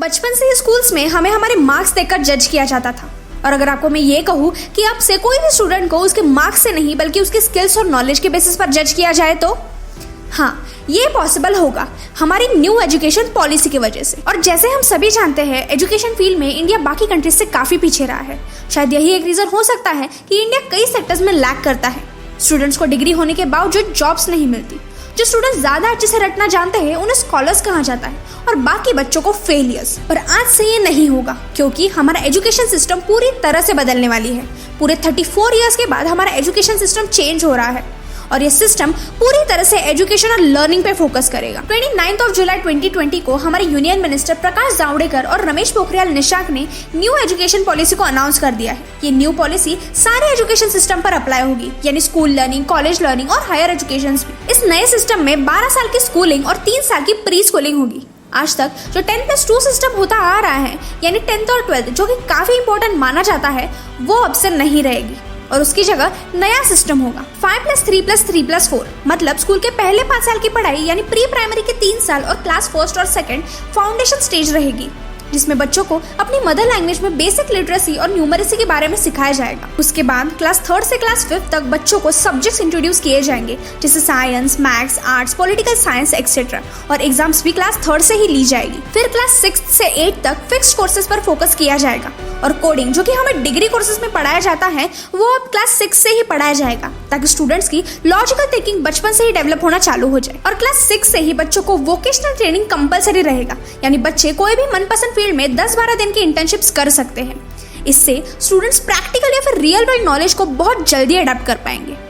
बचपन से ही स्कूल्स में हमें हमारे मार्क्स देखकर जज किया जाता था। और अगर आपको मैं ये कहूँ कि आपसे कोई भी स्टूडेंट को उसके मार्क्स से नहीं बल्कि उसके स्किल्स और नॉलेज के बेसिस पर जज किया जाए तो हाँ, ये पॉसिबल होगा हमारी न्यू एजुकेशन पॉलिसी की वजह से। और जैसे हम सभी जानते हैं, एजुकेशन फील्ड में इंडिया बाकी कंट्रीज से काफ़ी पीछे रहा है। शायद यही एक रीज़न हो सकता है कि इंडिया कई सेक्टर्स में लैग करता है। स्टूडेंट्स को डिग्री होने के बावजूद जॉब्स नहीं मिलती। जो स्टूडेंट्स ज़्यादा अच्छे से रटना जानते हैं उन्हें स्कॉलर्स कहा जाता है और बाकी बच्चों को फेलियर्स। पर आज से ये नहीं होगा, क्योंकि हमारा एजुकेशन सिस्टम पूरी तरह से बदलने वाली है। पूरे 34 ईयर्स के बाद हमारा एजुकेशन सिस्टम चेंज हो रहा है और ये सिस्टम पूरी तरह से एजुकेशन और लर्निंग पे फोकस करेगा। 29 जुलाई 2020 को हमारे यूनियन मिनिस्टर प्रकाश जावड़ेकर और रमेश पोखरियाल निशंक ने न्यू एजुकेशन पॉलिसी को अनाउंस कर दिया है। ये न्यू पॉलिसी सारे एजुकेशन सिस्टम पर अप्लाई होगी, यानी स्कूल लर्निंग, कॉलेज लर्निंग और हायर एजुकेशन भी। इस नए सिस्टम में 12 साल की स्कूलिंग और 3 साल की प्री स्कूलिंग होगी। आज तक जो 10+2 सिस्टम होता आ रहा है, यानी 10th और 12th, जो कि काफी इंपॉर्टेंट माना जाता है, वो अब से नहीं रहेगी और उसकी जगह नया सिस्टम होगा 5+3+3+4। मतलब स्कूल के पहले 5 साल की पढ़ाई यानी प्री प्राइमरी के 3 साल और क्लास फर्स्ट और सेकंड फाउंडेशन स्टेज रहेगी, जिसमें बच्चों को अपनी मदर लैंग्वेज में बेसिक लिटरेसी और न्यूमरेसी के बारे में सिखाया जाएगा। उसके बाद क्लास 3 से क्लास 5 तक बच्चों को सब्जेक्ट्स इंट्रोड्यूस किए जाएंगे, जैसे science, maths, arts, political science etcetera, और एग्जाम्स भी क्लास 3 से ही ली जाएगी। फिर क्लास 6 से 8 तक फिक्स्ड कोर्सेज पर फोकस किया जाएगा और कोडिंग, जो कि हमें डिग्री कोर्सेज में पढ़ाया जाता है, वो अब क्लास 6 से ही पढ़ाया जाएगा, ताकि स्टूडेंट्स की लॉजिकल थिंकिंग बचपन से ही डेवलप होना चालू हो जाए। और क्लास 6 से ही बच्चों को वोकेशनल ट्रेनिंग कंपलसरी रहेगा, यानी बच्चे कोई भी मनपसंद फील्ड में 10-12 दिन की इंटर्नशिप्स कर सकते हैं। इससे स्टूडेंट्स प्रैक्टिकल या फिर रियल वर्ल्ड नॉलेज को बहुत जल्दी अडॉप्ट कर पाएंगे।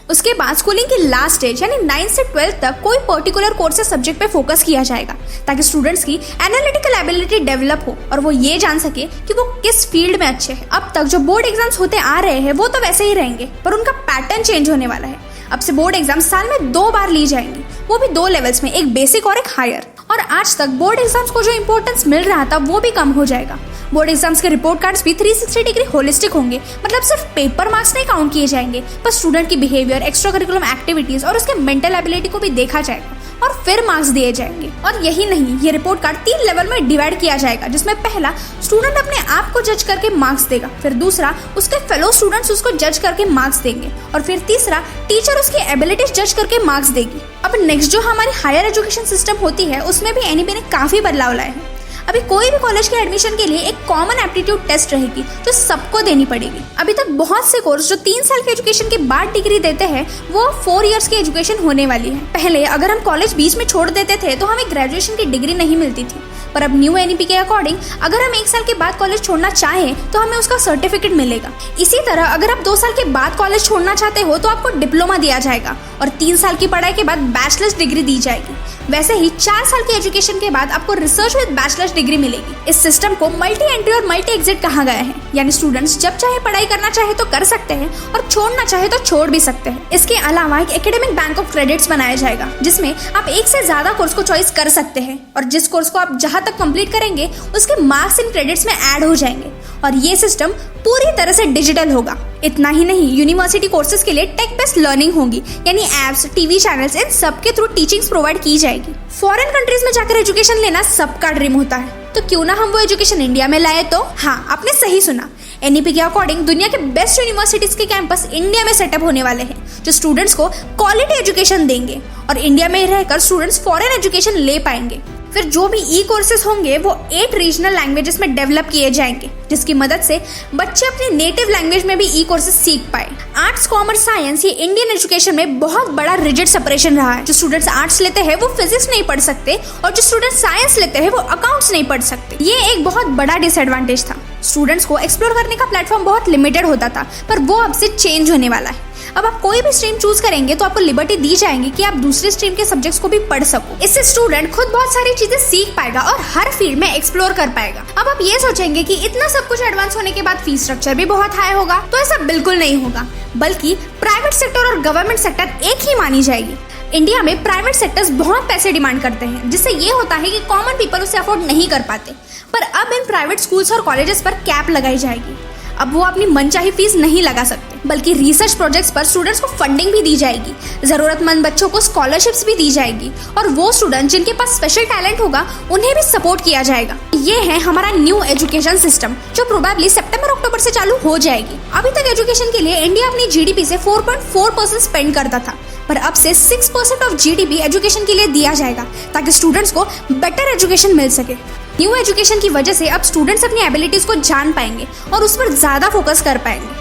उसके बाद स्कूलिंग की लास्ट स्टेज यानी 9 से 12 तक कोई पर्टिकुलर कोर्स या सब्जेक्ट पे फोकस किया जाएगा, ताकि स्टूडेंट्स की एनालिटिकल एबिलिटी डेवलप हो और वो ये जान सके कि वो किस फील्ड में अच्छे हैं। अब तक जो बोर्ड एग्जाम्स होते आ रहे हैं वो तो वैसे ही रहेंगे, पर उनका पैटर्न चेंज होने वाला है। अब से बोर्ड एग्जाम साल में 2 बार ली जाएंगी, वो भी 2 लेवल्स में, एक बेसिक और एक हायर। और आज तक बोर्ड एग्जाम्स को जो इंपॉर्टेंस मिल रहा था वो भी कम हो जाएगा। बोर्ड एग्जाम्स के रिपोर्ट कार्ड्स भी 360 डिग्री होलिस्टिक होंगे, मतलब सिर्फ पेपर मार्क्स नहीं काउंट किए जाएंगे, पर स्टूडेंट की बिहेवियर, एक्स्ट्रा करिकुलम एक्टिविटीज और उसके मेंटल एबिलिटी को भी देखा जाएगा और फिर मार्क्स दिए जाएंगे। और यही नहीं, ये रिपोर्ट कार्ड 3 लेवल में डिवाइड किया जाएगा, जिसमें पहला स्टूडेंट अपने आप को जज करके मार्क्स देगा, फिर दूसरा उसके फेलो स्टूडेंट्स उसको जज करके मार्क्स देंगे, और फिर तीसरा टीचर उसकी एबिलिटीज जज करके मार्क्स देगी। अब नेक्स्ट जो हमारी हायर एजुकेशन सिस्टम होती है, उसमें भी एनईपी ने काफी बदलाव लाए हैं। अभी कोई भी कॉलेज के एडमिशन के लिए एक कॉमन एप्टीट्यूड टेस्ट रहेगी, जो सबको देनी पड़ेगी। अभी तक बहुत से कोर्स जो 3 साल के एजुकेशन के बाद डिग्री देते हैं, वो 4 इयर्स की एजुकेशन होने वाली है। पहले अगर हम कॉलेज बीच में छोड़ देते थे तो हमें ग्रेजुएशन की डिग्री नहीं मिलती थी, पर अब न्यू एनईपी के अकॉर्डिंग अगर हम 1 साल के बाद कॉलेज छोड़ना चाहें तो हमें उसका सर्टिफिकेट मिलेगा। इसी तरह अगर आप 2 साल के बाद कॉलेज छोड़ना चाहते हो तो आपको डिप्लोमा दिया जाएगा और 3 साल की पढ़ाई के बाद बैचलर्स डिग्री दी जाएगी। वैसे ही 4 साल के एजुकेशन के बाद आपको रिसर्च विद बैचलर्स डिग्री मिलेगी। इस सिस्टम को मल्टी एंट्री और मल्टी एग्जिट कहा गया है, यानी स्टूडेंट्स जब चाहे पढ़ाई करना चाहे तो कर सकते हैं और छोड़ना चाहे तो छोड़ भी सकते हैं। इसके अलावा एक एकेडमिक बैंक ऑफ क्रेडिट्स बनाया जाएगा, जिसमें आप 1 से ज्यादा कोर्स को चॉइस कर सकते हैं और जिस कोर्स को आप जहां तक कंप्लीट करेंगे उसके मार्क्स इन क्रेडिट्स में ऐड हो जाएंगे और ये सिस्टम पूरी तरह से डिजिटल होगा। इतना ही नहीं, यूनिवर्सिटी कोर्सेज के लिए टेक बेस्ड लर्निंग होगी, यानी एप्स, टीवी चैनल्स, इन सब के थ्रू टीचिंग्स प्रोवाइड की जाएगी। फॉरेन कंट्रीज में जाकर एजुकेशन लेना सबका ड्रीम होता है, तो क्यों ना हम वो एजुकेशन इंडिया में लाए। तो हाँ, आपने सही सुना, एनईपी के अकॉर्डिंग दुनिया के बेस्ट यूनिवर्सिटीज के कैंपस इंडिया में सेटअप होने वाले हैं, जो स्टूडेंट्स को क्वालिटी एजुकेशन देंगे और इंडिया में रहकर स्टूडेंट्स फॉरेन एजुकेशन ले पाएंगे। फिर जो भी ई कोर्सेज होंगे वो 8 रीजनल लैंग्वेजेस में डेवलप किए जाएंगे, जिसकी मदद से बच्चे अपनी नेटिव लैंग्वेज में भी ई कोर्सेज सीख पाए। आर्ट्स, कॉमर्स, साइंस, ये इंडियन एजुकेशन में बहुत बड़ा रिजिड सेपरेशन रहा है। जो स्टूडेंट्स आर्ट्स लेते हैं वो फिजिक्स नहीं पढ़ सकते और जो स्टूडेंट्स साइंस लेते हैं वो अकाउंट्स नहीं पढ़ सकते। ये एक बहुत बड़ा डिसएडवांटेज था। स्टूडेंट्स को एक्सप्लोर करने का प्लेटफॉर्म बहुत लिमिटेड होता था, पर वो अब से चेंज होने वाला है। अब आप कोई भी स्ट्रीम चूज करेंगे तो आपको लिबर्टी दी जाएंगी कि आप दूसरे स्ट्रीम के सब्जेक्ट्स को भी पढ़ सको। इससे स्टूडेंट खुद बहुत सारी चीजें सीख पाएगा और हर फील्ड में एक्सप्लोर कर पाएगा। अब आप ये सोचेंगे कि इतना सब कुछ एडवांस होने के बाद फीस स्ट्रक्चर भी बहुत हाई होगा, तो ऐसा बिल्कुल नहीं होगा, बल्कि प्राइवेट सेक्टर और गवर्नमेंट सेक्टर एक ही मानी जाएगी। इंडिया में प्राइवेट सेक्टर्स बहुत पैसे डिमांड करते हैं, जिससे ये होता है कि कॉमन पीपल उसे अफोर्ड नहीं कर पाते। पर अब इन प्राइवेट स्कूल्स और कॉलेजेस पर कैप लगाई जाएगी। अब वो अपनी मनचाही फीस नहीं लगा सकते। बल्कि रिसर्च प्रोजेक्ट्स पर स्टूडेंट्स को फंडिंग भी दी जाएगी, जरूरतमंद बच्चों को स्कॉलरशिप्स भी दी जाएगी और वो स्टूडेंट जिनके पास स्पेशल टैलेंट होगा उन्हें भी सपोर्ट किया जाएगा। ये है हमारा न्यू एजुकेशन सिस्टम जो प्रोबेबली सितंबर अक्टूबर से चालू हो जाएगी। अभी तक एजुकेशन के लिए इंडिया अपनी जीडीपी से 4.4% स्पेंड करता था, पर अब से 6% ऑफ जीडीपी एजुकेशन के लिए दिया जाएगा ताकि स्टूडेंट्स को बेटर एजुकेशन मिल सके। न्यू एजुकेशन की वजह से अब स्टूडेंट्स अपनी एबिलिटीज को जान पाएंगे और उस पर ज्यादा फोकस कर पाएंगे।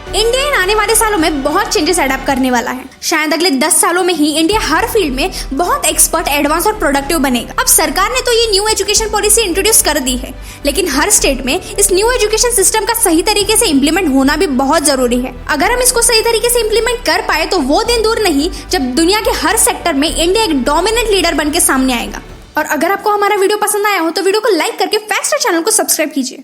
इंडिया इन आने वाले सालों में बहुत चेंजेस अडॉप्ट करने वाला है। शायद अगले 10 सालों में ही इंडिया हर फील्ड में बहुत एक्सपर्ट, एडवांस और प्रोडक्टिव बनेगा। अब सरकार ने तो ये न्यू एजुकेशन पॉलिसी इंट्रोड्यूस कर दी है, लेकिन हर स्टेट में इस न्यू एजुकेशन सिस्टम का सही तरीके से इम्प्लीमेंट होना भी बहुत जरूरी है। अगर हम इसको सही तरीके से इम्प्लीमेंट कर पाए तो वो दिन दूर नहीं जब दुनिया के हर सेक्टर में इंडिया एक डोमिनेंट लीडर बन के सामने आएगा। और अगर आपको हमारा वीडियो पसंद आया हो तो वीडियो को लाइक करके फैक्ट स्टार चैनल को सब्सक्राइब कीजिए।